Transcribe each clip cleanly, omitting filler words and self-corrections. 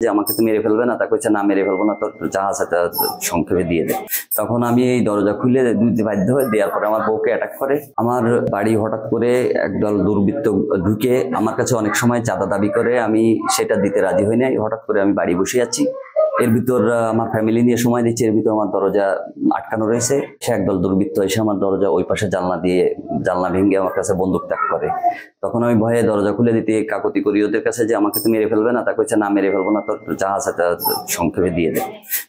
যে আমাকে তো মেরে ফেলবে না, তা কইছে না মেরে ফেলবো না, তোর জাহাজ এটা সংক্ষেপে দিয়ে দে। তখন আমি এই দরজা খুলে দিতে বাধ্য হয়ে দেওয়ার পরে আমার বউকে অ্যাটাক করে। আমার বাড়ি হঠাৎ করে একদল দুর্বৃত্ত ঢুকে আমার কাছে অনেক সময় চাঁদা দাবি করে, আমি সেটা দিতে রাজি হই নাই। হঠাৎ করে আমি বাড়ি বসে আছি, এর ভিতর আমার ফ্যামিলি নিয়ে সময় দিচ্ছে, এর ভিতর আমার দরজা আটকানো রয়েছে। সে একদল দুর্বৃত্ত এসে আমার দরজা ওই পাশে জানলা ভেঙে আমার কাছে বন্দুক তাক করে। তখন আমি ভয়ে দরজা খুলে দিতে কাকতি করি ওদের কাছে যে আমাকে তো মেরে ফেলবে না, তা কইছে না মেরে ফেলবো না, তোর জাহাজ এটা সংক্ষেপে দিয়ে দে।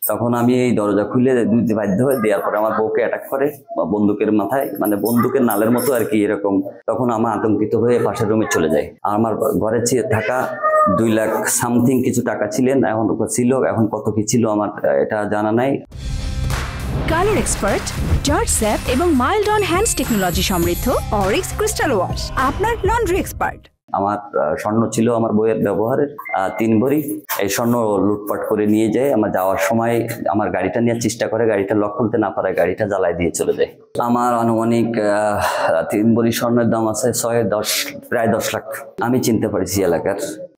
তখন আমি এই দরজা খুলে দিতে বাধ্য হয়ে দেওয়ার পরে আমার বউকে অ্যাটাক করে বন্দুকের মাথায়, মানে বন্দুকের নালের মতো আর কি এরকম। তখন আমার আতঙ্কিত হয়ে পাশের রুমে চলে যায়। আর আমার ঘরে থাকা 2 লাখ সামথিং কিছু টাকা ছিলেন, এখন কত কি ছিল আমার এটা জানা নাই। কালার এক্সপার্ট, জর্জ স্যাপ এবং মাইল্ড অন হ্যান্ডস টেকনোলজি সমৃদ্ধ অরিক্স ক্রিস্টাল ওয়াশ আপনার লন্ড্রি এক্সপার্ট। আমার স্বর্ণ ছিল আমার বইয়ের ব্যবহারের 3 ভরি। এই স্বর্ণ লুটপাট করে নিয়ে যায়। আমার যাওয়ার সময় আমার গাড়িটা নেওয়ার চেষ্টা করে, গাড়িটা লক খুলতে না পারে, গাড়িটা জ্বালায় দিয়ে চলে যায়। আমার আনুমানিক 3 ভরি স্বর্ণের দাম আছে প্রায় 10 লাখ। আমি চিনতে পারছি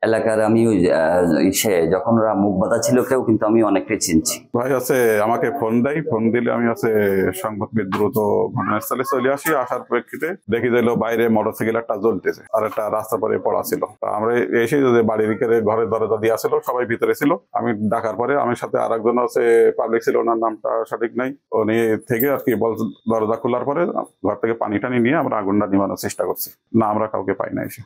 এলাকার আমি সে যখন ওরা মুখ বাঁধা ছিল কেউ, কিন্তু আমি অনেকটাই চিনছি। ভাই আমাকে ফোন দিলে আমি সংবাদবিদ দ্রুত ঘটনাস্থলে চলে আসি। আসার প্রেক্ষিতে দেখি দিল বাইরে মোটরসাইকেল একটা জ্বলতেছে আর একটা রাস্তা পরে পড়া ছিল। আমরা এসে বাড়ির ঘরের দরজা দিয়ে আসলো, সবাই ভিতরে ছিল। আমি ডাকার পরে আমার সাথে আর একজন পাবলিক ছিল, ওনার নামটা সঠিক নাই, উনি থেকে আর কি দরজা খোলার পরে ঘর থেকে পানি টানি নিয়ে আমরা আগুনটা নিবানোর চেষ্টা করছি। না, আমরা কাউকে পাই না এসে।